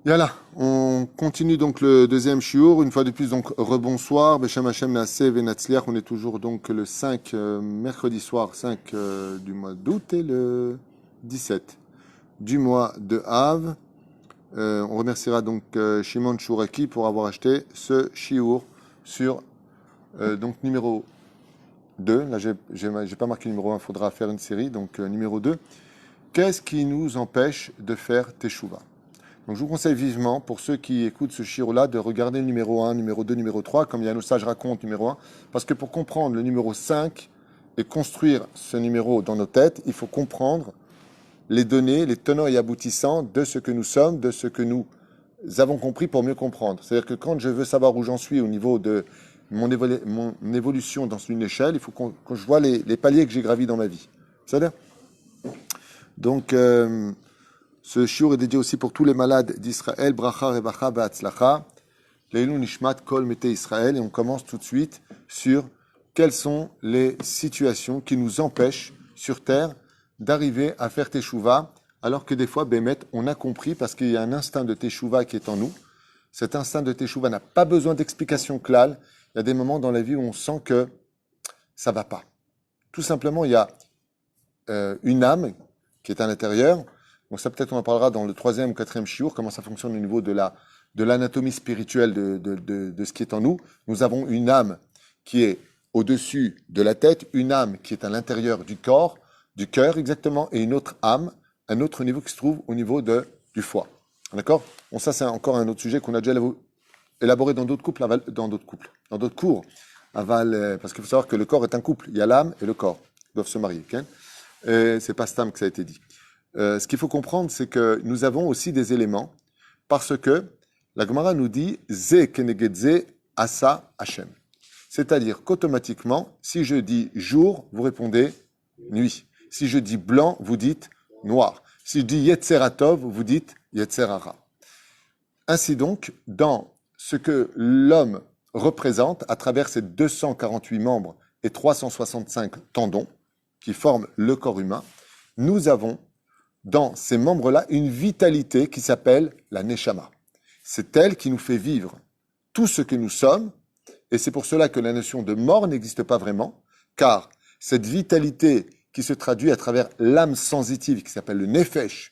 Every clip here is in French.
Yallah, on continue donc le deuxième shiur. Une fois de plus, donc rebonsoir. Beshem Hashem Naaseh Venatzliach. On est toujours donc le 5, mercredi soir 5 du mois d'août et le 17 du mois de Av. On remerciera donc Shimon Chouraki pour avoir acheté ce shiur sur donc numéro 2. Là, j'ai pas marqué numéro 1, il faudra faire une série. Donc numéro 2. Qu'est-ce qui nous empêche de faire Teshuvah? Donc je vous conseille vivement, pour ceux qui écoutent ce shir-là, de regarder le numéro 1, numéro 2, numéro 3, comme Yann Sage raconte numéro 1, parce que pour comprendre le numéro 5 et construire ce numéro dans nos têtes, il faut comprendre les données, les tenants et aboutissants de ce que nous sommes, de ce que nous avons compris pour mieux comprendre. C'est-à-dire que quand je veux savoir où j'en suis au niveau de mon évolution dans une échelle, il faut que je vois les paliers que j'ai gravis dans ma vie. C'est-à-dire donc, ce shiur est dédié aussi pour tous les malades d'Israël. Bracha, revacha, ve'atzlacha. Leilou nishmat kol mete Israël. Et on commence tout de suite sur quelles sont les situations qui nous empêchent sur terre d'arriver à faire teshuva, alors que des fois, bémet, on a compris parce qu'il y a un instinct de teshuva qui est en nous. Cet instinct de teshuva n'a pas besoin d'explication claire. Il y a des moments dans la vie où on sent que ça va pas. Tout simplement, il y a une âme qui est à l'intérieur. Donc ça, peut-être, on en parlera dans le 3e ou 4e shiur, comment ça fonctionne au niveau de l'anatomie spirituelle de ce qui est en nous. Nous avons une âme qui est au-dessus de la tête, une âme qui est à l'intérieur du corps, du cœur exactement, et une autre âme, un autre niveau qui se trouve au niveau du foie. D'accord? Bon, ça, c'est encore un autre sujet qu'on a déjà élaboré dans d'autres couples, dans d'autres cours. Parce qu'il faut savoir que le corps est un couple. Il y a l'âme et le corps. Ils doivent se marier. Okay? Et c'est pas Stam que ça a été dit. Ce qu'il faut comprendre, c'est que nous avons aussi des éléments, parce que la Gemara nous dit « Ze keneged ze asa Hashem ». C'est-à-dire qu'automatiquement, si je dis jour, vous répondez nuit. Si je dis blanc, vous dites noir. Si je dis yetzeratov, vous dites yetzerara. Ainsi donc, dans ce que l'homme représente, à travers ses 248 membres et 365 tendons qui forment le corps humain, nous avons dans ces membres-là une vitalité qui s'appelle la Neshama. C'est elle qui nous fait vivre tout ce que nous sommes, et c'est pour cela que la notion de mort n'existe pas vraiment, car cette vitalité qui se traduit à travers l'âme sensitive qui s'appelle le Nefesh,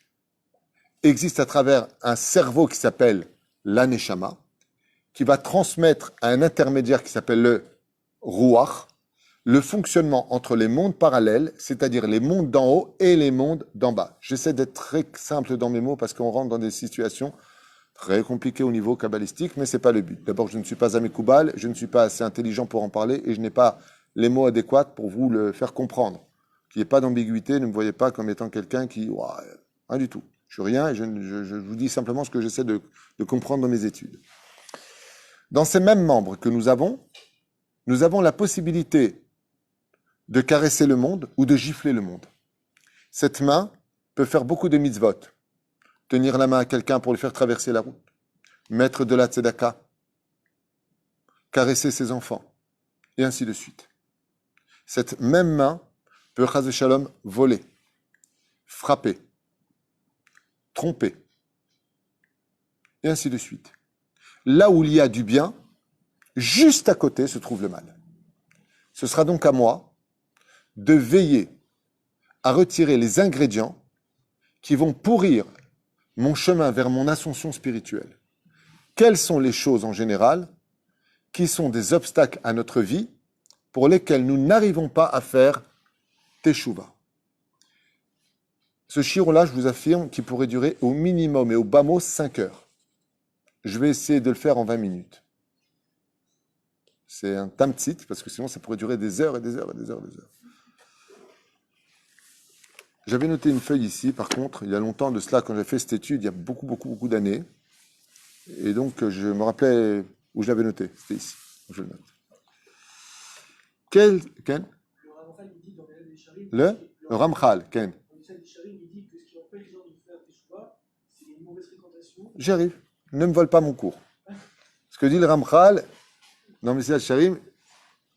existe à travers un cerveau qui s'appelle la Neshama, qui va transmettre à un intermédiaire qui s'appelle le Ruach, le fonctionnement entre les mondes parallèles, c'est-à-dire les mondes d'en haut et les mondes d'en bas. J'essaie d'être très simple dans mes mots parce qu'on rentre dans des situations très compliquées au niveau kabbalistique, mais ce n'est pas le but. D'abord, je ne suis pas Amékoubal, je ne suis pas assez intelligent pour en parler et je n'ai pas les mots adéquats pour vous le faire comprendre. Qu'il n'y ait pas d'ambiguïté, ne me voyez pas comme étant quelqu'un qui... rien du tout. Je suis rien et je vous dis simplement ce que j'essaie de comprendre dans mes études. Dans ces mêmes membres que nous avons la possibilité de caresser le monde ou de gifler le monde. Cette main peut faire beaucoup de mitzvot. Tenir la main à quelqu'un pour lui faire traverser la route. Mettre de la tzedaka. Caresser ses enfants. Et ainsi de suite. Cette même main peut, chas shalom, voler. Frapper. Tromper. Et ainsi de suite. Là où il y a du bien, juste à côté se trouve le mal. Ce sera donc à moi de veiller à retirer les ingrédients qui vont pourrir mon chemin vers mon ascension spirituelle. Quelles sont les choses en général qui sont des obstacles à notre vie pour lesquels nous n'arrivons pas à faire teshuva? Ce shiur-là, je vous affirme qu'il pourrait durer au minimum et au bas mot 5 heures. Je vais essayer de le faire en 20 minutes. C'est un tamtsit, parce que sinon ça pourrait durer des heures et des heures et des heures et des heures. J'avais noté une feuille ici, par contre, il y a longtemps de cela, quand j'ai fait cette étude, il y a beaucoup d'années. Et donc, je me rappelais où je l'avais noté. C'était ici. Je le note. Ken? Le Ramchal, Ken. J'y arrive. Ne me vole pas mon cours. Ce que dit le Ramchal, dans Messiah Sharim,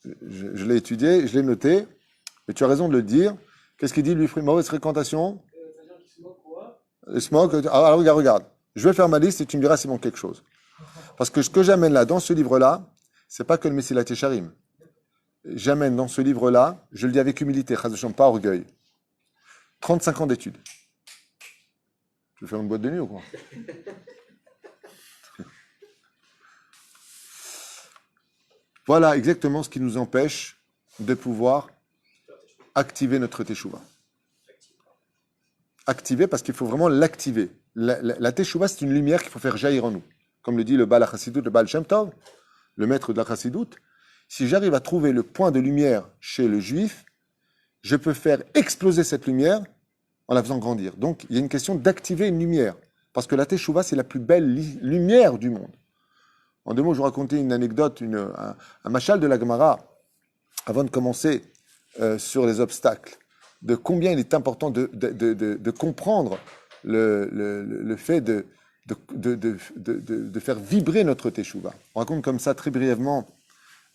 je l'ai étudié, je l'ai noté, mais tu as raison de le dire. Qu'est-ce qu'il dit, lui, mauvaise fréquentation? Le smog, alors regarde. Je vais faire ma liste et tu me diras s'il manque quelque chose. Parce que ce que j'amène là, dans ce livre-là, c'est pas que le Messilat Yesharim. J'amène dans ce livre-là, je le dis avec humilité, Chas v'Shalom, pas orgueil, 35 ans d'études. Tu veux faire une boîte de nuit ou quoi? Voilà exactement ce qui nous empêche de pouvoir activer notre teshuva. Activer parce qu'il faut vraiment l'activer. La teshuva, c'est une lumière qu'il faut faire jaillir en nous. Comme le dit le Baal HaChassidut, le Baal Shem Tov, le maître de la Chassidut. Si j'arrive à trouver le point de lumière chez le juif, je peux faire exploser cette lumière en la faisant grandir. Donc, il y a une question d'activer une lumière. Parce que la teshuva, c'est la plus belle lumière du monde. En deux mots, je vous racontais une anecdote, un machal de la Gemara, avant de commencer sur les obstacles, de combien il est important de comprendre le fait de faire vibrer notre teshuva. On raconte comme ça très brièvement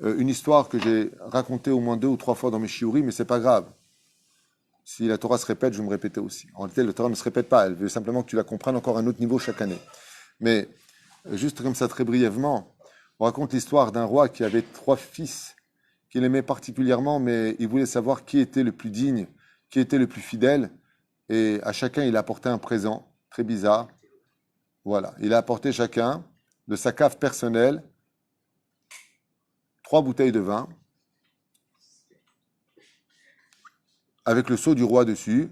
une histoire que j'ai racontée au moins 2 ou 3 fois dans mes shiurim, mais c'est pas grave. Si la Torah se répète, je vais me répéter aussi. En réalité, la Torah ne se répète pas, elle veut simplement que tu la comprennes encore à un autre niveau chaque année. Mais juste comme ça, très brièvement, on raconte l'histoire d'un roi qui avait 3 fils qu'il aimait particulièrement, mais il voulait savoir qui était le plus digne, qui était le plus fidèle, et à chacun, il a apporté un présent, très bizarre. Voilà, il a apporté chacun de sa cave personnelle 3 bouteilles de vin, avec le sceau du roi dessus,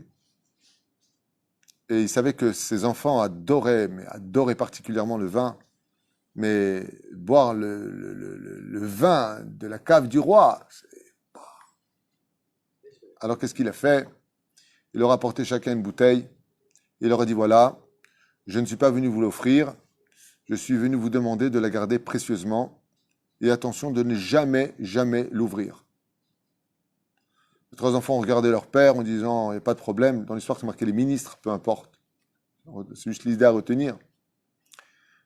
et il savait que ses enfants adoraient, mais adoraient particulièrement le vin, mais boire le vin de la cave du roi, alors qu'est-ce qu'il a fait? Il leur a apporté chacun une bouteille, il leur a dit, voilà, je ne suis pas venu vous l'offrir, je suis venu vous demander de la garder précieusement, et attention de ne jamais, jamais l'ouvrir. Les 3 enfants ont regardé leur père en disant, il n'y a pas de problème, dans l'histoire c'est marqué les ministres, peu importe, c'est juste l'idée à retenir.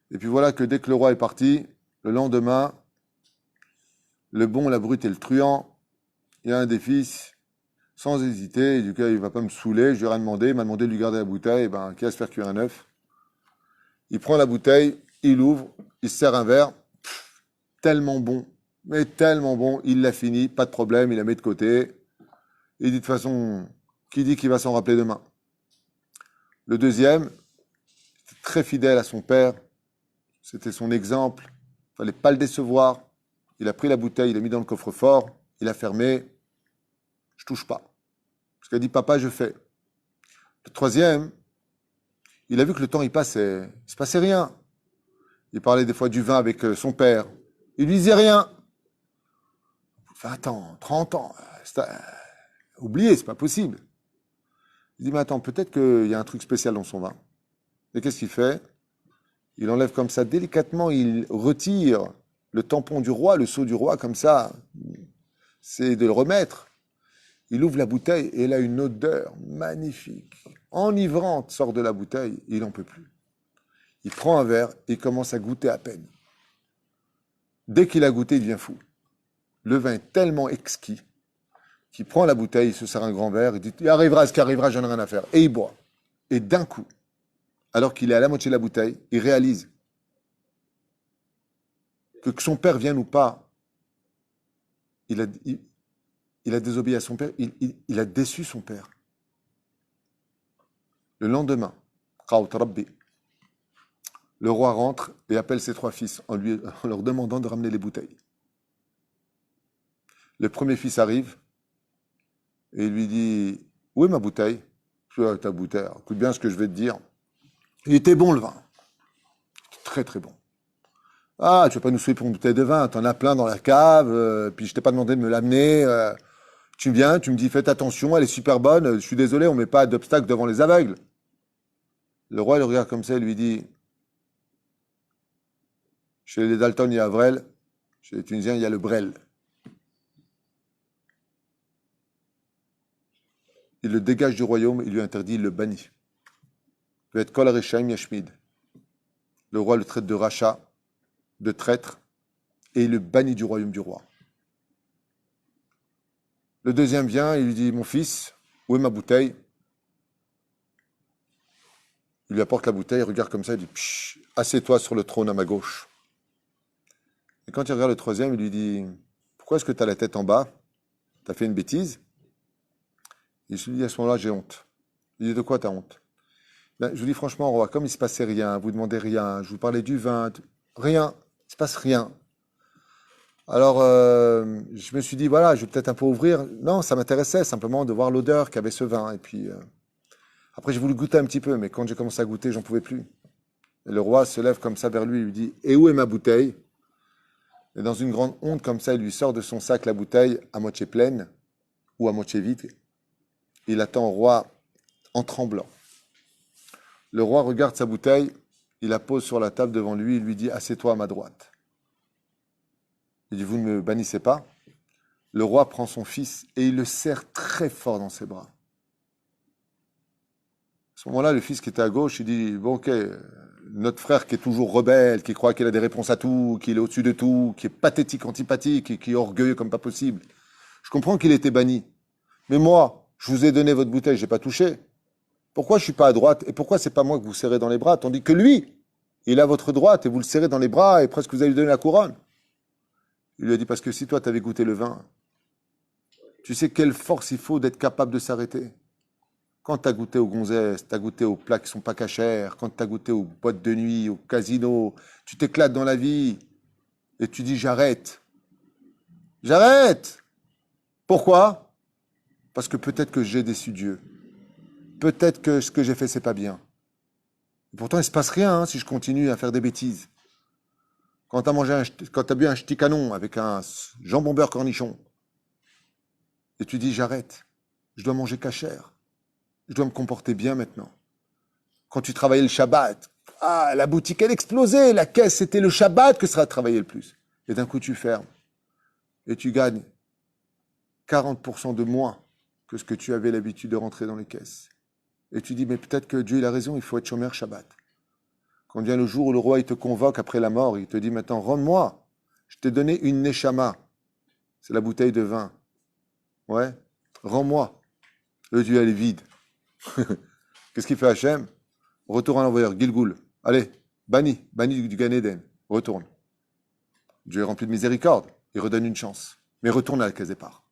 Et puis voilà que dès que le roi est parti, le lendemain, le bon, la brute et le truand, il y a un des fils, sans hésiter, du coup il ne va pas me saouler, je lui ai rien demandé, il m'a demandé de lui garder la bouteille, et ben, qui va se faire cuire un œuf. Il prend la bouteille, il ouvre, il se sert un verre, tellement bon, mais tellement bon, il l'a fini, pas de problème, il la met de côté. Il dit de toute façon, qui dit qu'il va s'en rappeler demain? Le deuxième, très fidèle à son père, c'était son exemple, il fallait pas le décevoir. Il a pris la bouteille, il l'a mis dans le coffre-fort, il a fermé, je touche pas. Parce qu'il a dit, papa, je fais. Le troisième, il a vu que le temps il passait, il se passait rien. Il parlait des fois du vin avec son père. Il lui disait rien. 20 ans, 30 ans, oubliez, c'est pas possible. Il dit, mais attends, peut-être qu'il y a un truc spécial dans son vin. Et qu'est-ce qu'il fait? Il enlève comme ça délicatement, il retire le tampon du roi, le sceau du roi, comme ça. C'est de le remettre. Il ouvre la bouteille et elle a une odeur magnifique, enivrante, sort de la bouteille, il n'en peut plus. Il prend un verre et il commence à goûter à peine. Dès qu'il a goûté, il devient fou. Le vin est tellement exquis qu'il prend la bouteille, il se sert un grand verre, il dit « Il arrivera ce qui arrivera, j'en ai rien à faire ». Et il boit. Et d'un coup, alors qu'il est à la moitié de la bouteille, il réalise que son père vienne ou pas, il a désobéi à son père, il a déçu son père. Le lendemain, le roi rentre et appelle ses 3 fils en leur demandant de ramener les bouteilles. Le premier fils arrive et il lui dit « Où est ma bouteille ?»« Ta bouteille, écoute bien ce que je vais te dire. Il était bon le vin. Très très bon. Ah, tu vas pas nous souhaiter pour une bouteille de vin, t'en as plein dans la cave, puis je t'ai pas demandé de me l'amener. Tu viens, tu me dis faites attention, elle est super bonne, je suis désolé, on met pas d'obstacle devant les aveugles. » Le roi le regarde comme ça et lui dit « Chez les Dalton, il y a Avrel, chez les Tunisiens, il y a le Brel. » Il le dégage du royaume, il lui interdit, il le bannit. Il va être Kol Reshaim Yashmid. Le roi le traite de rachat, de traître, et il le bannit du royaume du roi. Le deuxième vient, il lui dit, mon fils, où est ma bouteille? Il lui apporte la bouteille, il regarde comme ça, il dit, Psh, assieds-toi sur le trône à ma gauche. Et quand il regarde le troisième, il lui dit, pourquoi est-ce que tu as la tête en bas? Tu as fait une bêtise? Et je lui dis, à ce moment-là, j'ai honte. Il dit, de quoi t'as honte? Ben, je vous dis franchement, roi, comme il se passait rien, vous demandez rien, je vous parlais du vin, rien, il se passe rien. Alors, je me suis dit, voilà, je vais peut-être un peu ouvrir. Non, ça m'intéressait simplement de voir l'odeur qu'avait ce vin. Et puis, après, j'ai voulu goûter un petit peu, mais quand j'ai commencé à goûter, j'en pouvais plus. Et le roi se lève comme ça vers lui, il lui dit, et où est ma bouteille? Et dans une grande honte comme ça, il lui sort de son sac la bouteille à moitié pleine ou à moitié vide. Il attend au roi en tremblant. Le roi regarde sa bouteille, il la pose sur la table devant lui, il lui dit, assieds-toi à ma droite. Il dit, vous ne me bannissez pas? Le roi prend son fils et il le serre très fort dans ses bras. À ce moment-là, le fils qui était à gauche, il dit, bon ok, notre frère qui est toujours rebelle, qui croit qu'il a des réponses à tout, qu'il est au-dessus de tout, qui est pathétique, antipathique et qui est orgueilleux comme pas possible. Je comprends qu'il était banni. Mais moi, je vous ai donné votre bouteille, je n'ai pas touché. Pourquoi je ne suis pas à droite? Et pourquoi c'est pas moi que vous serrez dans les bras? Tandis que lui, il a votre droite et vous le serrez dans les bras et presque vous allez lui donner la couronne. Il lui a dit, parce que si toi tu avais goûté le vin, tu sais quelle force il faut d'être capable de s'arrêter. Quand tu as goûté aux gonzesses, tu as goûté aux plats qui ne sont pas cachers, quand tu as goûté aux boîtes de nuit, au casino, tu t'éclates dans la vie et tu dis j'arrête. J'arrête. Pourquoi? Parce que peut-être que j'ai déçu Dieu. Peut-être que ce que j'ai fait, c'est pas bien. Et pourtant, il ne se passe rien si je continue à faire des bêtises. Quand tu as quand tu as bu un ch'ti canon avec un jambon beurre cornichon, et tu dis j'arrête, je dois manger cachère, je dois me comporter bien maintenant. Quand tu travaillais le Shabbat, ah, la boutique elle explosait, la caisse c'était le Shabbat que ça a travaillé le plus. Et d'un coup tu fermes et tu gagnes 40% de moins que ce que tu avais l'habitude de rentrer dans les caisses. Et tu dis mais peut-être que Dieu il a raison, il faut être chômeur Shabbat. Quand vient le jour où le roi il te convoque après la mort, il te dit maintenant rends-moi, je t'ai donné une neshama, c'est la bouteille de vin. Ouais, rends-moi. Le Dieu elle est vide. Qu'est-ce qu'il fait Hachem? Retourne à l'envoyeur, Gilgoul. Allez, banni du Gan Eden. Retourne. Dieu est rempli de miséricorde. Il redonne une chance. Mais retourne à la case départ.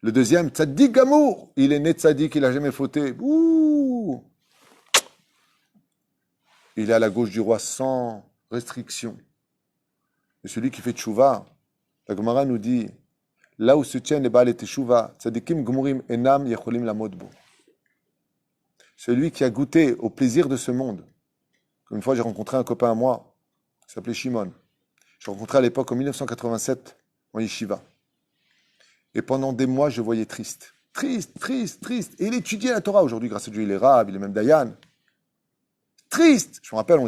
Le deuxième, Tzadik Gamour. Il est né Tzadik, il n'a jamais fauté. Ouh. Il est à la gauche du roi sans restriction. Et celui qui fait tchouva, la Gemara nous dit, là où se tiennent les Baal et Teshuvah, Tzadikim Gmurim Enam Yecholim Lamodbo. Celui qui a goûté au plaisir de ce monde. Une fois, j'ai rencontré un copain à moi, qui s'appelait Shimon. Je l'ai rencontré à l'époque en 1987, en Yeshiva. Et pendant des mois, je le voyais triste. Triste, triste, triste. Et il étudiait la Torah. Aujourd'hui, grâce à Dieu, il est rab, il est même Dayan. Triste. Je me rappelle,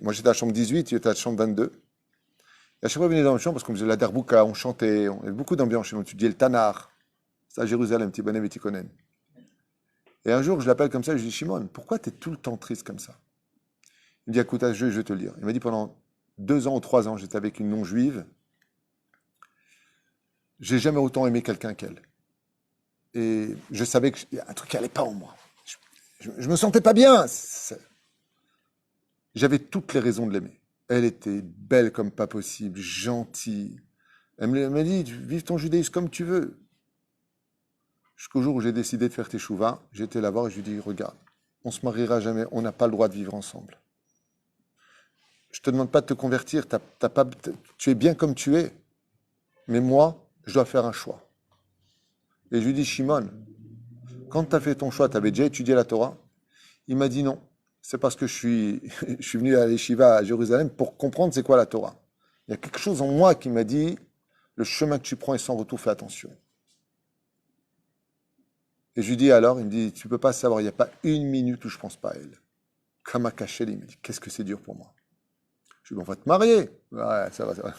moi j'étais à la chambre 18, il était à la chambre 22. Et à chaque fois, il venait dans la chambre, parce qu'on faisait la derbouka, on chantait, on avait beaucoup d'ambiance chez nous. On étudiait le Tanar. C'est à Jérusalem, Tibanem et Tikonen. Et un jour, je l'appelle comme ça, je lui dis, Shimon, pourquoi tu es tout le temps triste comme ça? Il me dit, écoute, je vais te le dire. Il m'a dit, pendant 2 ans ou 3 ans, j'étais avec une non-juive. J'ai jamais autant aimé quelqu'un qu'elle. Et je savais qu'il y a un truc qui n'allait pas en moi. Je me sentais pas bien. J'avais toutes les raisons de l'aimer. Elle était belle comme pas possible, gentille. Elle m'a dit, vive ton judaïsme comme tu veux. Jusqu'au jour où j'ai décidé de faire teshuva, j'étais là-bas et je lui dis, regarde, on se mariera jamais, on n'a pas le droit de vivre ensemble. Je te demande pas de te convertir, tu es bien comme tu es. Mais moi, je dois faire un choix. Et je lui dis, Shimon, quand tu as fait ton choix, tu avais déjà étudié la Torah? Il m'a dit non. C'est parce que je suis venu à l'Yeshiva à Jérusalem pour comprendre c'est quoi la Torah. Il y a quelque chose en moi qui m'a dit, le chemin que tu prends est sans retour, fais attention. Et je lui dis alors, il me dit, tu peux pas savoir, il n'y a pas une minute où je pense pas à elle. Comme à cacher, il me dit, qu'est-ce que c'est dur pour moi. Je lui dis, on va te marier. Ouais, ça va, ça va.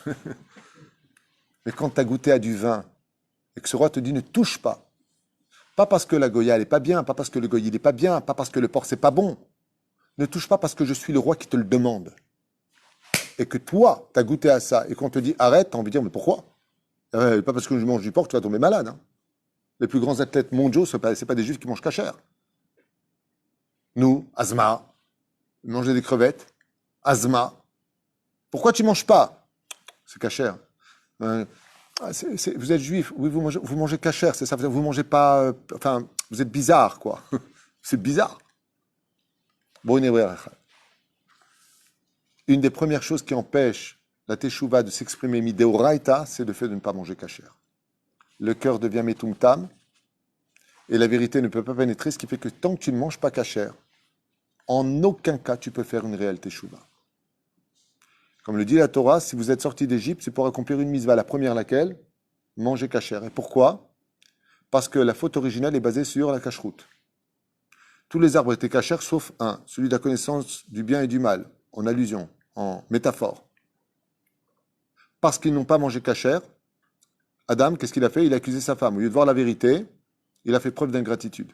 Mais quand tu as goûté à du vin, et que ce roi te dit, ne touche pas. Pas parce que la Goya, elle n'est pas bien, pas parce que le Goya, il n'est pas bien, pas parce que le porc, c'est pas bon. Ne touche pas parce que je suis le roi qui te le demande. Et que toi, tu as goûté à ça, et qu'on te dit, arrête, tu as envie de dire, mais pourquoi? Pas parce que je mange du porc, tu vas tomber malade. Hein. Les plus grands athlètes mondiaux, ce n'est pas des juifs qui mangent cachère. Nous, Azma, manger des crevettes, asthma. Pourquoi tu manges pas? C'est cachère. Vous êtes juif, oui, vous mangez cachère, c'est ça, vous mangez pas, enfin, vous êtes bizarre, quoi. C'est bizarre. Bon, une des premières choses qui empêche la teshuva de s'exprimer mideoraita, c'est le fait de ne pas manger cachère. Le cœur devient metumtam, et la vérité ne peut pas pénétrer, ce qui fait que tant que tu ne manges pas cachère, en aucun cas tu peux faire une réelle teshuva. Comme le dit la Torah, si vous êtes sorti d'Égypte, c'est pour accomplir une mitzvah. La première laquelle? Manger cachère. Et pourquoi? Parce que la faute originelle est basée sur la cacheroute. Tous les arbres étaient cachères sauf un, celui de la connaissance du bien et du mal, en allusion, en métaphore. Parce qu'ils n'ont pas mangé cachère, Adam, qu'est-ce qu'il a fait? Il a accusé sa femme. Au lieu de voir la vérité, il a fait preuve d'ingratitude.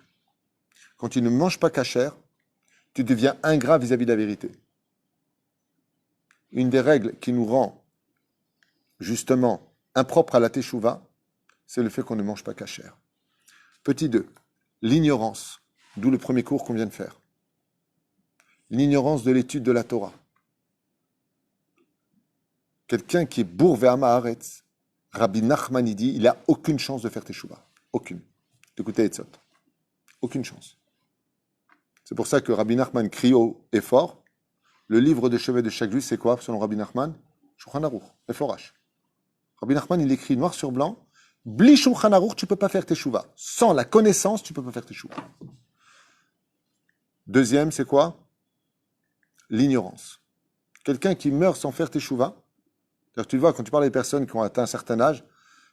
Quand tu ne manges pas cachère, tu deviens ingrat vis-à-vis de la vérité. Une des règles qui nous rend justement impropre à la teshuva, c'est le fait qu'on ne mange pas cachère. Petit 2, l'ignorance, d'où le premier cours qu'on vient de faire. L'ignorance de l'étude de la Torah. Quelqu'un qui est bourre vers Ma'aretz, Rabbi Nachman dit, il n'a aucune chance de faire teshuva. Aucune. Écoutez Etzot. Aucune chance. C'est pour ça que Rabbi Nachman crie haut et fort. Le livre de chevet de chaque juif, c'est quoi, selon Rabbi Nachman? Shulchan Aruch, Meforash. Rabbi Nachman, il écrit noir sur blanc, Bli Shulchan Aruch, tu ne peux pas faire teshuva. Sans la connaissance, tu ne peux pas faire teshuva. Deuxième, c'est quoi? L'ignorance. Quelqu'un qui meurt sans faire teshuva, tu le vois, quand tu parles des personnes qui ont atteint un certain âge,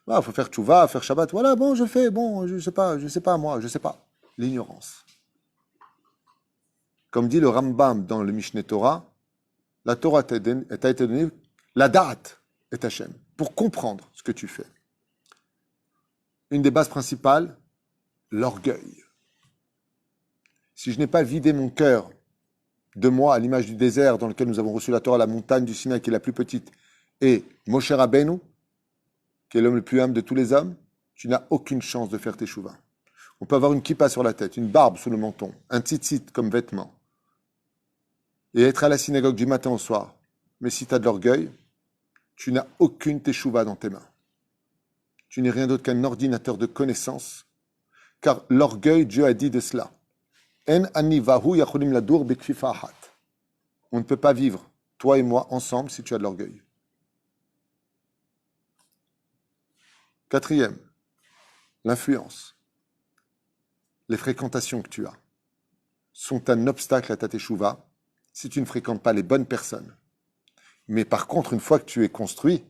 il faut faire teshuva, faire Shabbat, voilà, bon, je fais, bon, je sais pas, moi, je sais pas. L'ignorance. Comme dit le Rambam dans le Mishneh Torah, la Torah t'a été donnée, la date est Hachem, pour comprendre ce que tu fais. Une des bases principales, l'orgueil. Si je n'ai pas vidé mon cœur de moi à l'image du désert dans lequel nous avons reçu la Torah, la montagne du Sinaï qui est la plus petite, et Moshe Rabbeinu, qui est l'homme le plus humble de tous les hommes, tu n'as aucune chance de faire tes chouvas. On peut avoir une kippa sur la tête, une barbe sous le menton, un tzitzit comme vêtement, et être à la synagogue du matin au soir. Mais si tu as de l'orgueil, tu n'as aucune teshuva dans tes mains. Tu n'es rien d'autre qu'un ordinateur de connaissances, car l'orgueil, Dieu a dit de cela. En anivahu yacholim ladur bekfifa ahat. On ne peut pas vivre, toi et moi, ensemble, si tu as de l'orgueil. Quatrième, l'influence. Les fréquentations que tu as sont un obstacle à ta teshuva si tu ne fréquentes pas les bonnes personnes. Mais par contre, une fois que tu es construit,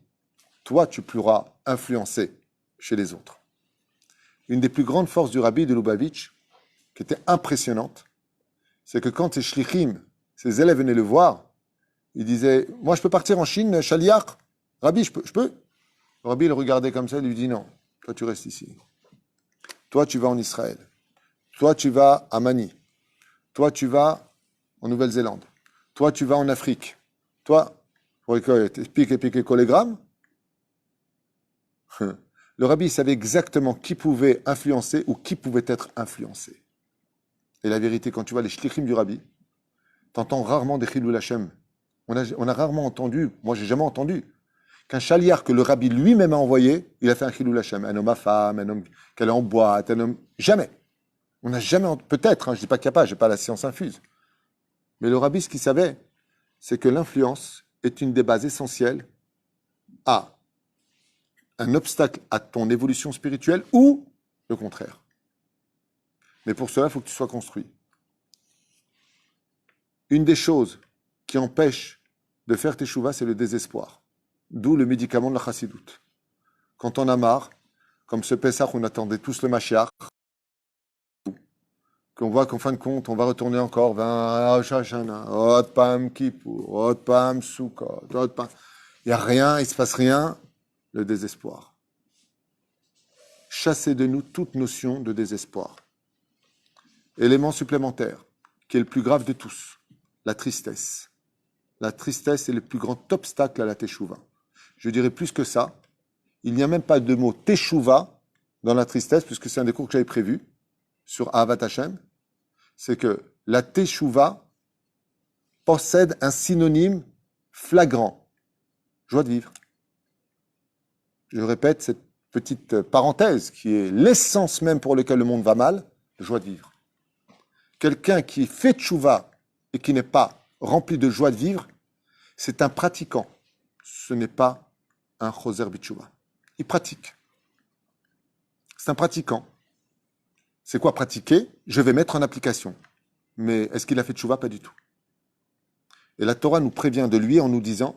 toi, tu pourras influencer chez les autres. Une des plus grandes forces du rabbi de Lubavitch, qui était impressionnante, c'est que quand ses shlichim, ses élèves venaient le voir, il disait, moi je peux partir en Chine, Shaliach, Rabbi, je peux? Le rabbi le regardait comme ça, il lui dit non, toi tu restes ici. Toi tu vas en Israël. Toi tu vas à Mani. Toi tu vas en Nouvelle-Zélande. Toi tu vas en Afrique. Toi, piquer collégramme. Le rabbi savait exactement qui pouvait influencer ou qui pouvait être influencé. Et la vérité, quand tu vois les shlichim du rabbi, tu entends rarement des chilul Hashem. On a rarement entendu, moi j'ai jamais entendu, qu'un chaliar que le rabbi lui-même a envoyé, il a fait un chilul Hashem. Un homme à femme, un homme qui allait en boîte, un homme... Jamais. On n'a jamais... Peut-être, je ne dis pas qu'il n'y a pas, je n'ai pas la science infuse. Mais le rabbi, ce qu'il savait, c'est que l'influence est une des bases essentielles à un obstacle à ton évolution spirituelle ou le contraire. Mais pour cela, il faut que tu sois construit. Une des choses qui empêche de faire teshuva, c'est le désespoir. D'où le médicament de la chassidoute. Quand on a marre, comme ce Pessah, on attendait tous le Mashiach, qu'on voit qu'en fin de compte, on va retourner encore vers Rosh Hashanah, Od Pam Kippour, Od Pam Sukkot, Od Pam... Il n'y a rien, il ne se passe rien, le désespoir. Chassez de nous toute notion de désespoir. Élément supplémentaire, qui est le plus grave de tous, la tristesse. La tristesse est le plus grand obstacle à la teshuva. Je dirais plus que ça, il n'y a même pas de mot teshuva dans la tristesse, puisque c'est un des cours que j'avais prévu sur Ahavat Hashem, c'est que la teshuva, possède un synonyme flagrant. Joie de vivre. Je répète cette petite parenthèse qui est l'essence même pour laquelle le monde va mal, joie de vivre. Quelqu'un qui fait tchouva et qui n'est pas rempli de joie de vivre, c'est un pratiquant. Ce n'est pas un choser bitchouva. Il pratique. C'est un pratiquant. C'est quoi pratiquer? Je vais mettre en application. Mais est-ce qu'il a fait tchouva? Pas du tout. Et la Torah nous prévient de lui en nous disant,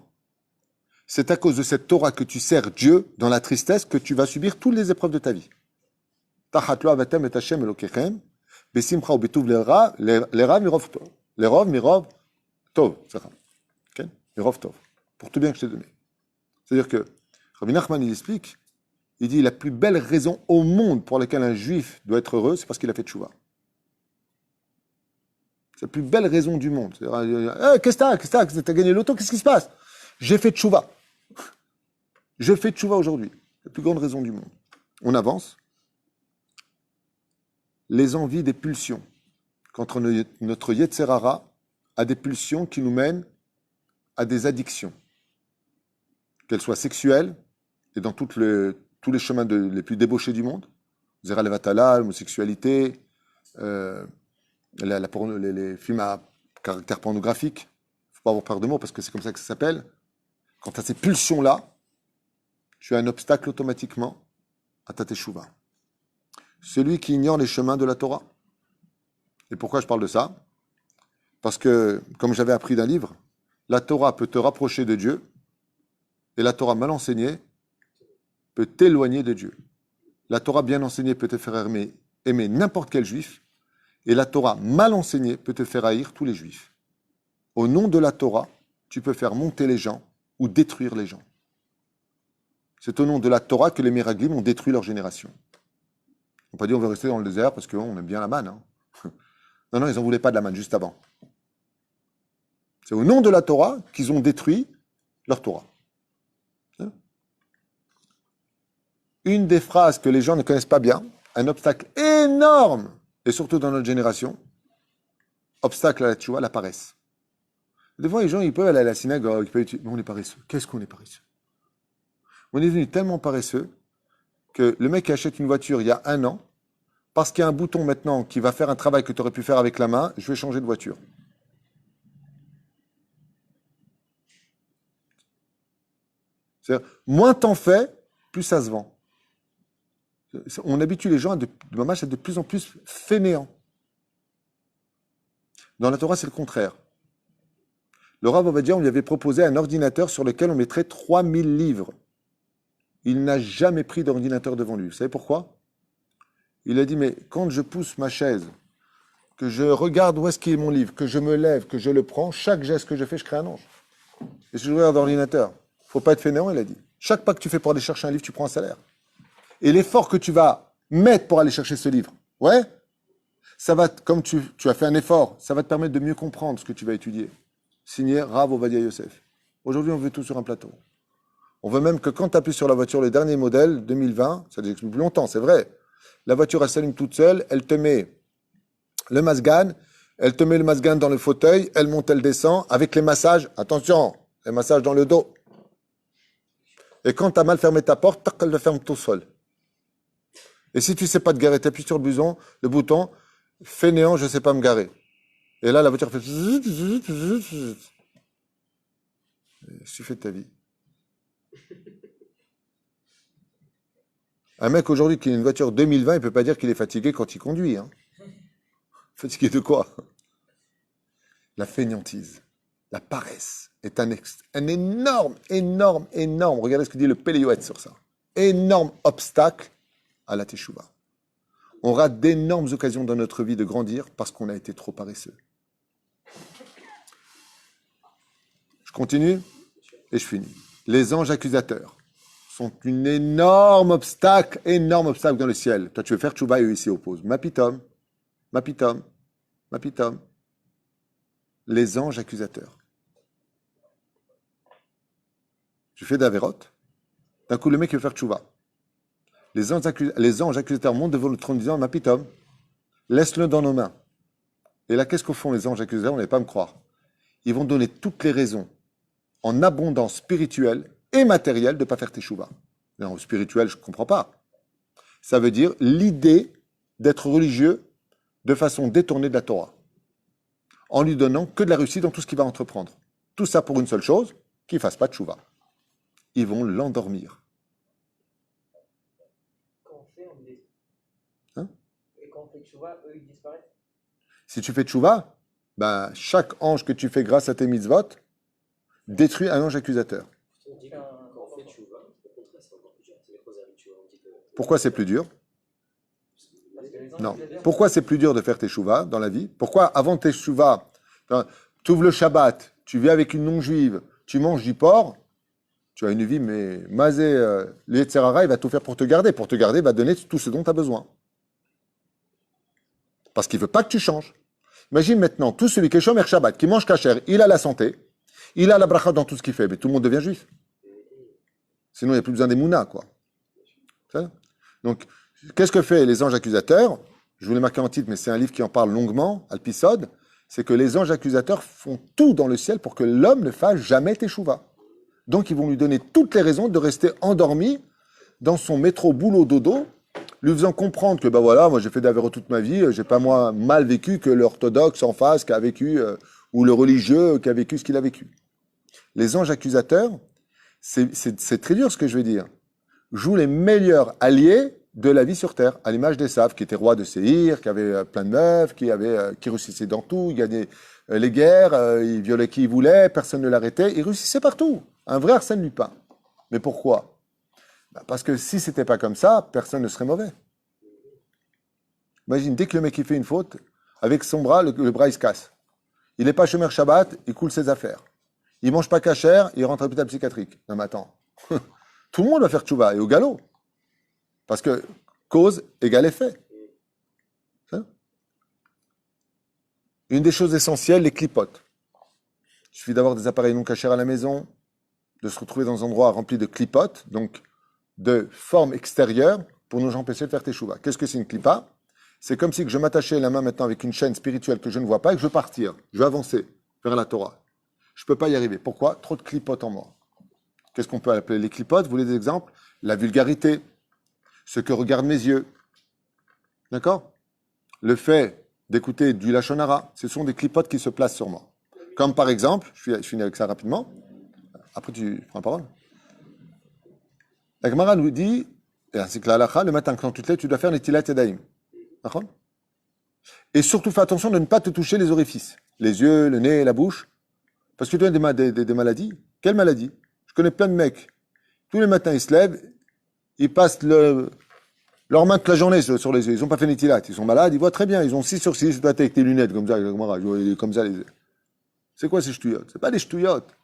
c'est à cause de cette Torah que tu sers Dieu dans la tristesse que tu vas subir toutes les épreuves de ta vie. Tachat lo avatem et Hashem elokechem, besimcha ubituv lera mirov tov. Lerov mirov tov. Mirov tov. Pour tout bien que je t'ai donné. C'est-à-dire que Rabbi Nachman, il explique, il dit la plus belle raison au monde pour laquelle un juif doit être heureux, c'est parce qu'il a fait tchouva. C'est la plus belle raison du monde. Qu'est-ce que t'as gagné l'auto? Qu'est-ce qui se passe? J'ai fait tchouva. Je fais tchouva aujourd'hui. La plus grande raison du monde. On avance. Les envies des pulsions. Quand notre Yetzer Hara a des pulsions qui nous mènent à des addictions. Qu'elles soient sexuelles et dans tous les chemins les plus débauchés du monde. Zera Levatala, l'homosexualité, les films à caractère pornographique. Il ne faut pas avoir peur de mots parce que c'est comme ça que ça s'appelle. Quand tu as ces pulsions-là, tu as un obstacle automatiquement à ta teshuva. Celui qui ignore les chemins de la Torah. Et pourquoi je parle de ça? Parce que, comme j'avais appris d'un livre, la Torah peut te rapprocher de Dieu et la Torah mal enseignée peut t'éloigner de Dieu. La Torah bien enseignée peut te faire aimer n'importe quel juif et la Torah mal enseignée peut te faire haïr tous les juifs. Au nom de la Torah, tu peux faire monter les gens ou détruire les gens. C'est au nom de la Torah que les Miraglim ont détruit leur génération. On n'a pas dit on veut rester dans le désert parce qu'on aime bien la manne. Hein. Non, ils n'en voulaient pas de la manne juste avant. C'est au nom de la Torah qu'ils ont détruit leur Torah. Une des phrases que les gens ne connaissent pas bien, un obstacle énorme, et surtout dans notre génération, obstacle à la tchouva, la paresse. Des fois, les gens, ils peuvent aller à la synagogue, mais on est paresseux. Qu'est-ce qu'on est paresseux? On est devenu tellement paresseux que le mec qui achète une voiture il y a 1 an, parce qu'il y a un bouton maintenant qui va faire un travail que tu aurais pu faire avec la main, je vais changer de voiture. C'est-à-dire, moins t'en fais, plus ça se vend. On habitue les gens à être de plus en plus fainéants. Dans la Torah, c'est le contraire. Le Rav Ovadia, on lui avait proposé un ordinateur sur lequel on mettrait 3000 livres. Il n'a jamais pris d'ordinateur devant lui. Vous savez pourquoi? Il a dit, mais quand je pousse ma chaise, que je regarde où est-ce qu'il est mon livre, que je me lève, que je le prends, chaque geste que je fais, je crée un ange. Et si je regarde l'ordinateur, il ne faut pas être fainéant, il a dit. Chaque pas que tu fais pour aller chercher un livre, tu prends un salaire. Et l'effort que tu vas mettre pour aller chercher ce livre, ouais, ça va, comme tu as fait un effort, ça va te permettre de mieux comprendre ce que tu vas étudier. Signé Rav Ovadia Yosef. Aujourd'hui, on veut tout sur un plateau. On veut même que quand tu appuies sur la voiture, le dernier modèle, 2020, ça explique plus longtemps, c'est vrai. La voiture, elle s'allume toute seule, elle te met le masgan, elle te met le masgan dans le fauteuil, elle monte, elle descend, avec les massages, attention, les massages dans le dos. Et quand tu as mal fermé ta porte, tac, elle le ferme tout seul. Et si tu ne sais pas te garer, tu appuies sur le bouton, fainéant, je ne sais pas me garer. Et là, la voiture fait... Qu'est-ce que tu fais de ta vie? Un mec aujourd'hui qui a une voiture 2020, il ne peut pas dire qu'il est fatigué quand il conduit. Hein. Fatigué de quoi? La fainéantise, la paresse est un énorme, regardez ce que dit le Péléouet sur ça, énorme obstacle à la teshuva. On rate d'énormes occasions dans notre vie de grandir parce qu'on a été trop paresseux. Je continue et je finis. Les anges accusateurs sont un énorme obstacle dans le ciel. Toi, tu veux faire tchouva et eux, ils s'y opposent. Mapitom. Les anges accusateurs. Tu fais d'Averot. D'un coup, le mec veut faire tchouva. Les anges accusateurs montent devant le trône disant, Mapitom, laisse-le dans nos mains. Et là, qu'est-ce qu'au font les anges accusateurs? On n'allait pas me croire. ils vont donner toutes les raisons en abondance spirituelle et matérielle de ne pas faire teshuva. Non, spirituel, je ne comprends pas. Ça veut dire l'idée d'être religieux de façon détournée de la Torah, en lui donnant que de la réussite dans tout ce qu'il va entreprendre. Tout ça pour une seule chose, qu'il ne fasse pas de teshuva. Ils vont l'endormir. Quand on fait, on les... Hein? Et quand on fait teshuva, eux, ils disparaissent. Si tu fais teshuva, ben, chaque ange que tu fais grâce à tes mitzvot détruit un ange accusateur. On dit que quand on fait tchouva, au contraire, c'est encore plus dur. C'est les causes avec tchouva. On dit que... Pourquoi c'est plus dur? Parce que les anges Non. accusateurs, Pourquoi c'est plus dur de faire teshuva dans la vie? Pourquoi avant teshuva, tu ouvres le Shabbat, tu vis avec une non-juive, tu manges du porc, tu as une vie, mais Mazé, le Yetzer Hara, il va tout faire pour te garder. Pour te garder, il va donner tout ce dont tu as besoin. Parce qu'il ne veut pas que tu changes. Imagine maintenant, tout celui qui est Shomer Shabbat, qui mange kasher, il a la santé, il a la bracha dans tout ce qu'il fait, mais tout le monde devient juif. Sinon, il n'y a plus besoin des mounas, quoi. Donc, qu'est-ce que fait les anges accusateurs? Je vous l'ai marqué en titre, mais c'est un livre qui en parle longuement, Alpisode. C'est que les anges accusateurs font tout dans le ciel pour que l'homme ne fasse jamais teshuva. Donc, ils vont lui donner toutes les raisons de rester endormi dans son métro boulot dodo, lui faisant comprendre que, ben voilà, moi j'ai fait d'Avéro toute ma vie, j'ai pas moins mal vécu que l'orthodoxe en face qui a vécu, ou le religieux qui a vécu ce qu'il a vécu. Les anges accusateurs, c'est très dur ce que je veux dire, jouent les meilleurs alliés de la vie sur Terre, à l'image d'Esav, qui était roi de Séhir, qui avait plein de meufs, qui réussissait dans tout, il gagnait les guerres, il violait qui il voulait, personne ne l'arrêtait, il réussissait partout. Un vrai Arsène Lupin. Mais pourquoi? Parce que si c'était pas comme ça, personne ne serait mauvais. Imagine, dès que le mec il fait une faute, avec son bras, le bras il se casse. Il n'est pas chômeur Shabbat, il coule ses affaires. Il mange pas cachère, il rentre à l'hôpital psychiatrique. Non mais attends, tout le monde va faire tchouva, et au galop. Parce que cause égale effet. Hein? Une des choses essentielles, les clipotes. Il suffit d'avoir des appareils non cachers à la maison, de se retrouver dans un endroit rempli de clipotes, donc de forme extérieure, pour nous empêcher de faire teshuva. Qu'est-ce que c'est une clipa? C'est comme si que je m'attachais la main maintenant avec une chaîne spirituelle que je ne vois pas et que je veux partir. Je veux avancer vers la Torah. Je ne peux pas y arriver. Pourquoi? Trop de clipotes en moi. Qu'est-ce qu'on peut appeler les clipotes? Vous voulez des exemples? La vulgarité, ce que regardent mes yeux. D'accord? Le fait d'écouter du Lachon Hara, ce sont des clipotes qui se placent sur moi. Comme par exemple, je finis avec ça rapidement, après tu prends la parole. La Gemara nous dit, et ainsi que la halakha, le matin quand tu te lèves, tu dois faire Netilat Yadayim. D'accord? Et surtout fais attention de ne pas te toucher les orifices, les yeux, le nez, la bouche, parce que tu as des maladies. Quelle maladie? Je connais plein de mecs. Tous les matins, ils se lèvent, ils passent leur main toute la journée sur les yeux. Ils n'ont pas fait Netilat. Ils sont malades, ils voient très bien. Ils ont 6 sur 6. Toi, avec tes lunettes, comme ça, comme ça. C'est quoi ces ch'touillottes? C'est pas des ch'touillottes.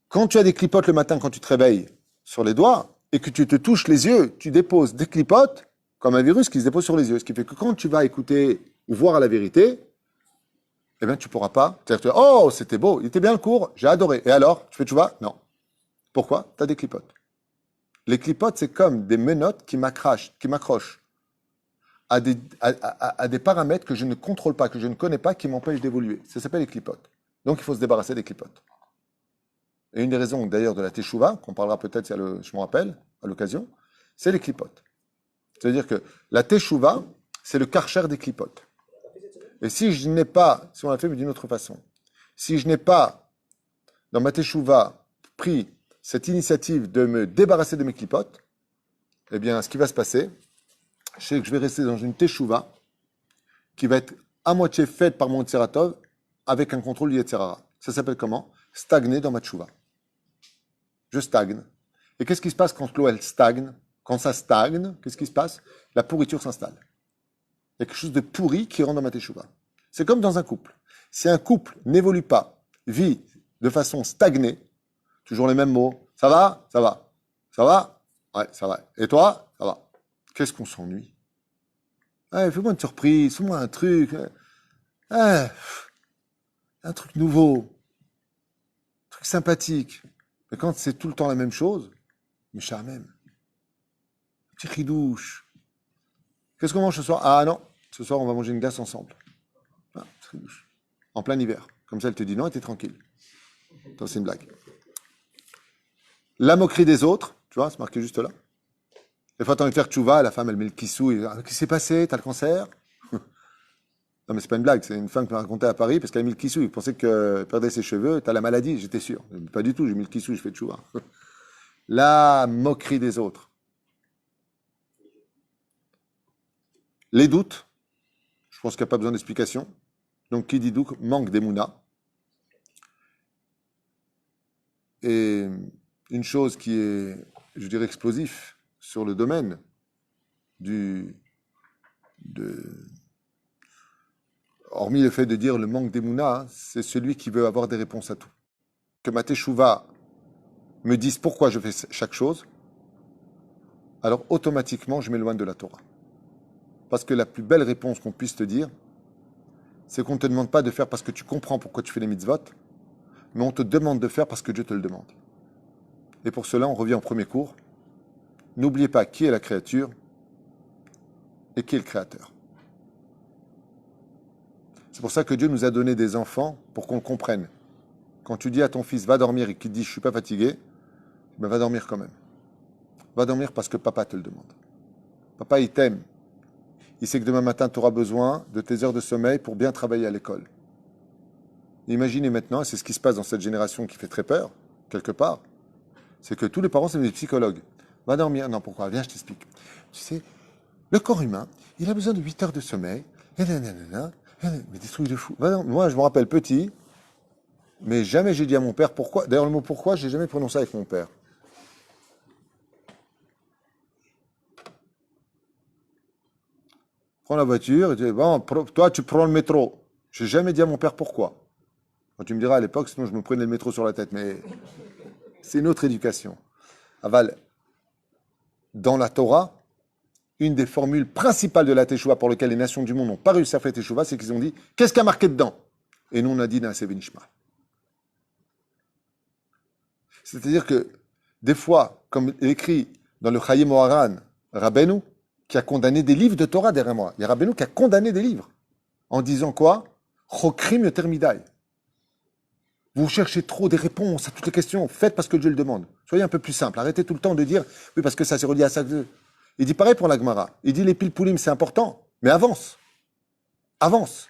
Quand tu as des clipotes le matin, quand tu te réveilles sur les doigts, et que tu te touches les yeux, tu déposes des clipotes, comme un virus qui se dépose sur les yeux. Ce qui fait que quand tu vas écouter ou voir la vérité, eh bien, tu ne pourras pas. C'est-à-dire, oh, c'était beau, il était bien le cours, j'ai adoré. Et alors, tu fais tchouva? Non. Pourquoi? Tu as des clipotes. Les clipotes, c'est comme des menottes qui m'accrochent à des paramètres que je ne contrôle pas, que je ne connais pas, qui m'empêchent d'évoluer. Ça s'appelle les clipotes. Donc, il faut se débarrasser des clipotes. Et une des raisons, d'ailleurs, de la teshuva, qu'on parlera peut-être, je me rappelle, à l'occasion, c'est les clipotes. C'est-à-dire que la teshuva, c'est le karcher des clipotes. Et si je n'ai pas, si on l'a fait, mais d'une autre façon, si je n'ai pas, dans ma teshuva, pris cette initiative de me débarrasser de mes clipotes, eh bien, ce qui va se passer, c'est que je vais rester dans une teshuva qui va être à moitié faite par mon Tseratov avec un contrôle du Yetzer Hara. Ça s'appelle comment? Stagner dans ma teshuva. Je stagne. Et qu'est-ce qui se passe quand l'eau, elle stagne? Quand ça stagne, qu'est-ce qui se passe? La pourriture s'installe. Il y a quelque chose de pourri qui rentre dans ma teshuva. C'est comme dans un couple. Si un couple n'évolue pas, vit de façon stagnée, toujours les mêmes mots, ça va? Ça va. Ça va? Ouais, ça va. Et toi? Ça va. Qu'est-ce qu'on s'ennuie? Fais-moi une surprise, fais-moi un truc. Un truc nouveau. Un truc sympathique. Mais quand c'est tout le temps la même chose, mais charmème. Un petit ridouche. Qu'est-ce qu'on mange ce soir? Ah non, ce soir on va manger une glace ensemble. Ah, ridouche. En plein hiver. Comme ça, elle te dit non et t'es tranquille. Donc, c'est une blague. La moquerie des autres, tu vois, c'est marqué juste là. Des fois, tu as envie de faire tchouva, la femme, elle met le kissou, et qu'est-ce qui s'est passé? T'as le cancer? Non, mais c'est pas une blague, c'est une femme qui m'a raconté à Paris parce qu'elle a mis le kissou. Il pensait qu'elle perdait ses cheveux, t'as la maladie, j'étais sûr. Pas du tout, j'ai mis le kissou, je fais tchouva. La moquerie des autres. Les doutes, je pense qu'il n'y a pas besoin d'explication. Donc, qui dit doute manque d'émouna. Et une chose qui est, je dirais, explosif sur le domaine hormis le fait de dire le manque d'émouna, c'est celui qui veut avoir des réponses à tout. Que ma teshuva me dise pourquoi je fais chaque chose, alors automatiquement je m'éloigne de la Torah. Parce que la plus belle réponse qu'on puisse te dire, c'est qu'on ne te demande pas de faire parce que tu comprends pourquoi tu fais les mitzvot, mais on te demande de faire parce que Dieu te le demande. Et pour cela, on revient au premier cours. N'oubliez pas qui est la créature et qui est le créateur. C'est pour ça que Dieu nous a donné des enfants pour qu'on le comprenne. Quand tu dis à ton fils, va dormir, et qu'il te dit, je ne suis pas fatigué, ben va dormir quand même. Va dormir parce que papa te le demande. Papa, il t'aime. Il sait que demain matin, tu auras besoin de tes heures de sommeil pour bien travailler à l'école. Imaginez maintenant, et c'est ce qui se passe dans cette génération qui fait très peur, quelque part, c'est que tous les parents, c'est des psychologues. Va dormir. Non, pourquoi? Viens, je t'explique. Tu sais, le corps humain, il a besoin de 8 heures de sommeil. Mais des trucs de fou. Moi, je me rappelle petit, mais jamais j'ai dit à mon père pourquoi. D'ailleurs, le mot pourquoi, je n'ai jamais prononcé avec mon père. Prends la voiture, et tu dis, bon, toi, tu prends le métro. Je n'ai jamais dit à mon père pourquoi. Quand tu me diras à l'époque, sinon je me prenais le métro sur la tête, mais c'est une autre éducation. Aval, dans la Torah, une des formules principales de la Teshuvah pour lesquelles les nations du monde n'ont pas réussi à faire Teshuvah, c'est qu'ils ont dit, qu'est-ce qu'il y a marqué dedans? Et nous, on a dit, Naaseh V'nishma. C'est-à-dire que, des fois, comme écrit dans le Chayei Moharan, Rabbeinu, qui a condamné des livres de Torah derrière moi. Il y a Rabbeinu qui a condamné des livres. En disant quoi? Chokrim yoter midai. Vous cherchez trop des réponses à toutes les questions. Faites parce que Dieu le demande. Soyez un peu plus simple. Arrêtez tout le temps de dire, oui, parce que ça s'est relié à ça. Il dit pareil pour la Gemara. Il dit les pilpulim, c'est important, mais avance. Avance.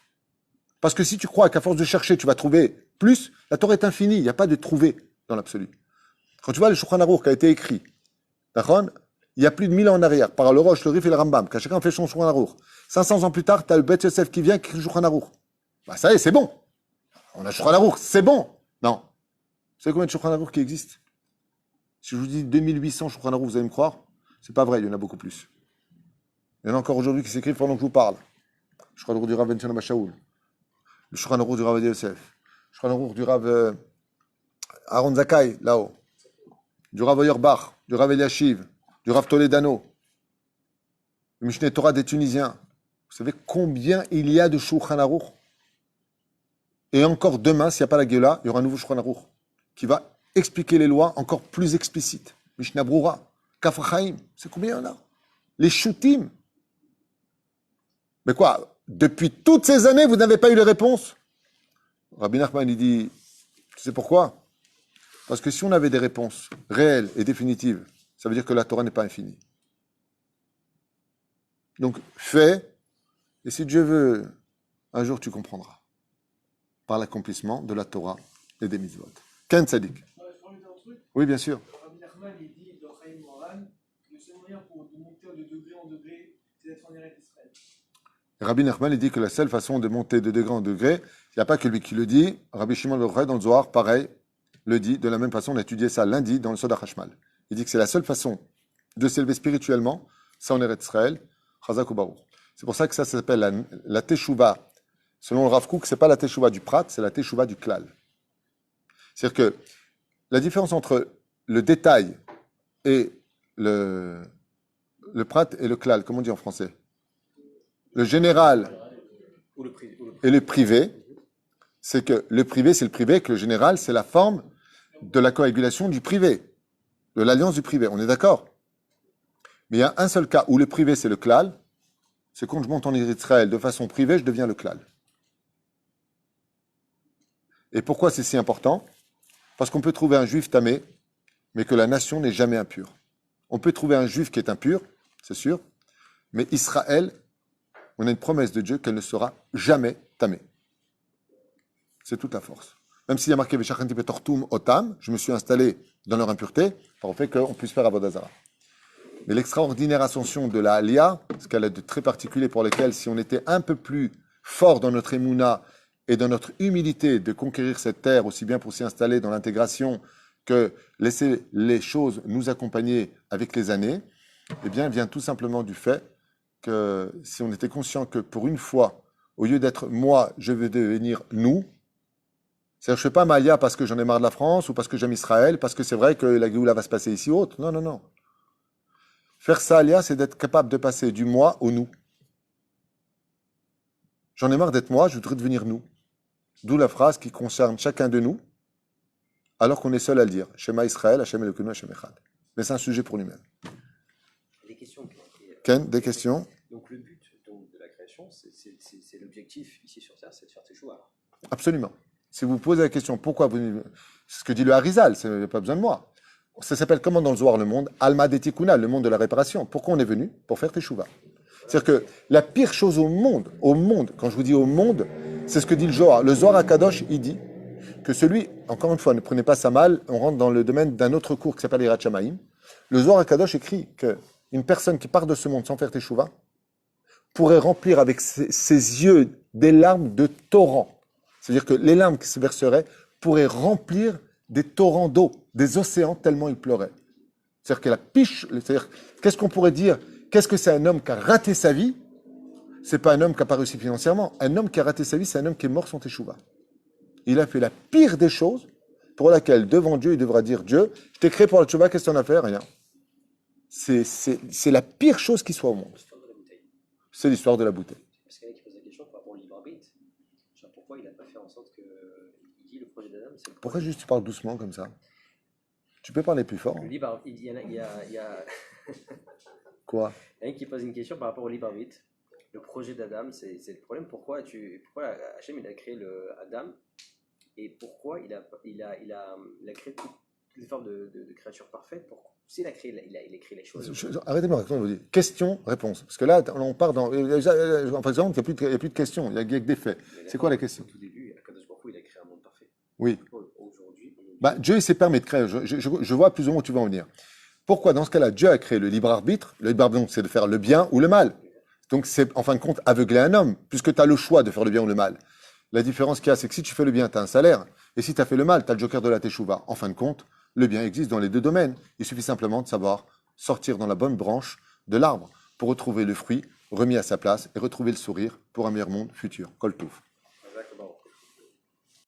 Parce que si tu crois qu'à force de chercher, tu vas trouver plus, la Torah est infinie. Il n'y a pas de trouver dans l'absolu. Quand tu vois le Shulchan Aruch qui a été écrit, d'accord, il y a plus de 1000 ans en arrière, par le Rosh, le Rif et le Rambam, quand chacun fait son Shulchan Aruch. 500 ans plus tard, tu as le Bet Yosef qui vient, qui écrit le Shulchan Aruch. Bah ça y est, c'est bon. On a Shulchan Aruch, c'est bon. Non. Vous savez combien de Shulchan Aruch qui existent? Si je vous dis 2800 Shulchan Aruch, vous allez me croire? C'est pas vrai, il y en a beaucoup plus. Il y en a encore aujourd'hui qui s'écrivent pendant que je vous parle. Le Shulchan Aruch du Rav Ben Shlomo Shaul. Le Shulchan Aruch du Rav Yosef. Le Shulchan Aruch du Rav Aaron Zakai, là-haut. Du Rav Auerbach, du Rav Eliashiv, du Rav Toledano. Le Mishneh Torah des Tunisiens. Vous savez combien il y a de Shulchan Aruch? Et encore demain, s'il n'y a pas la Géoula, il y aura un nouveau Shulchan Aruch qui va expliquer les lois encore plus explicites. Mishnah Brura, Kaf Chaim, c'est combien il y en a? Les Shutim. Mais quoi? Depuis toutes ces années, vous n'avez pas eu les réponses? Rabbi Nachman, il dit, tu sais pourquoi? Parce que si on avait des réponses réelles et définitives, ça veut dire que la Torah n'est pas infinie. Donc, fais, et si Dieu veut, un jour tu comprendras. Par l'accomplissement de la Torah et des mitzvot. Ken Tzadik. Oui, bien sûr. Rabbi Nachman, il dit dans Chayei Moharan que le seul moyen pour monter de degré en degré, c'est d'être en Eretz Israël. Rabbi Nachman, il dit que la seule façon de monter de degré en degré, il n'y a pas que lui qui le dit. Rabbi Shimon le Yochai dans le Zohar, pareil, le dit. De la même façon, on a étudié ça lundi dans le Soda Hashmal. Il dit que c'est la seule façon de s'élever spirituellement, c'est en Eretz Israël, Chazak ou Baruch. C'est pour ça que ça s'appelle la Teshuvah. Selon le Rav Kook, ce n'est pas la Teshuvah du Prat, c'est la Teshuvah du Klal. C'est-à-dire que la différence entre le détail et le Prat et le Klal, comment on dit en français? Le général et le privé, c'est que le privé, c'est le privé, que le général, c'est la forme de la coagulation du privé, de l'alliance du privé. On est d'accord? Mais il y a un seul cas où le privé, c'est le Klal, c'est quand je monte en Israël de façon privée, je deviens le Klal. Et pourquoi c'est si important? Parce qu'on peut trouver un juif tamé, mais que la nation n'est jamais impure. On peut trouver un juif qui est impur, c'est sûr, mais Israël, on a une promesse de Dieu qu'elle ne sera jamais tamée. C'est toute la force. Même s'il y a marqué Veshachanti betortum otam, je me suis installé dans leur impureté, par le fait qu'on puisse faire Avodah Zarah. Mais l'extraordinaire ascension de la Aliyah, ce qu'elle a de très particulier pour lequel, si on était un peu plus fort dans notre émouna et dans notre humilité de conquérir cette terre, aussi bien pour s'y installer dans l'intégration que laisser les choses nous accompagner avec les années, eh bien, vient tout simplement du fait que si on était conscient que pour une fois, au lieu d'être moi, je veux devenir nous, c'est-à-dire je ne fais pas Maïa parce que j'en ai marre de la France ou parce que j'aime Israël, parce que c'est vrai que la Géoula va se passer ici ou autre. Non, non, non. Faire ça, Alia, c'est d'être capable de passer du moi au nous. J'en ai marre d'être moi, je voudrais devenir nous. D'où la phrase qui concerne chacun de nous, alors qu'on est seul à le dire. Shema Israël, Hashem Elokeinu, Hashem Echad. Mais c'est un sujet pour lui-même. Des questions qui ont été, Ken, des questions? Donc le but donc, de la création, c'est l'objectif ici sur Terre, c'est de faire Teshuva. Absolument. Si vous posez la question, pourquoi vous... C'est ce que dit le Harizal, il n'y a pas besoin de moi. Ça s'appelle comment dans le Zohar le monde? Alma Detikuna, le monde de la réparation. Pourquoi on est venu? Pour faire Teshuva. C'est-à-dire que la pire chose au monde, quand je vous dis au monde, c'est ce que dit le Zohar. Le Zohar Akadosh, il dit que celui, encore une fois, ne prenez pas ça mal, on rentre dans le domaine d'un autre cours qui s'appelle Yirat Shamayim. Le Zohar Akadosh écrit qu'une personne qui part de ce monde sans faire Teshuva pourrait remplir avec ses yeux des larmes de torrents. C'est-à-dire que les larmes qui se verseraient pourraient remplir des torrents d'eau, des océans, tellement il pleurait. C'est-à-dire que la piche, c'est-à-dire, qu'est-ce qu'on pourrait dire? Qu'est-ce que c'est un homme qui a raté sa vie? C'est pas un homme qui n'a pas réussi financièrement. Un homme qui a raté sa vie, c'est un homme qui est mort sans teshuva. Il a fait la pire des choses pour laquelle, devant Dieu, il devra dire, Dieu, je t'ai créé pour la teshuva, qu'est-ce que tu en as fait? Rien. C'est la pire chose qui soit au monde. L'histoire de la bouteille. C'est l'histoire de la bouteille. Parce qu'il y en a qui posent la question par rapport au libre arbitre. Genre, pourquoi il n'a pas fait en sorte que. Il dit le projet d'Adam, c'est le Pourquoi projet. juste tu parles doucement comme ça? Tu peux parler plus fort? Le libre arbitre, il y a Quoi? un qui pose une question par rapport au libre arbitre. Le projet d'Adam, c'est le problème. Pourquoi Hachem il a créé le Adam et pourquoi il a créé toutes les formes de créatures parfaites? S'il a créé, il a créé les choses. Arrêtez de me répondre. Question, réponse. Parce que là, on part dans. Par exemple, il n'y a plus de questions, il y a que des faits. C'est quoi la question? Au tout début, Akadosh Baruch Hu, il a créé un monde parfait. Oui. Aujourd'hui, on nous dit- Bah, Dieu, il s'est permis de créer. Je vois plus ou moins où tu vas en venir. Pourquoi, dans ce cas-là, Dieu a créé le libre arbitre? Le libre arbitre, c'est de faire le bien ou le mal. Donc, c'est en fin de compte aveugler un homme, puisque tu as le choix de faire le bien ou le mal. La différence qu'il y a, c'est que si tu fais le bien, tu as un salaire. Et si tu as fait le mal, tu as le joker de la teshuva. En fin de compte, le bien existe dans les deux domaines. Il suffit simplement de savoir sortir dans la bonne branche de l'arbre pour retrouver le fruit remis à sa place et retrouver le sourire pour un meilleur monde futur. Kol Touf.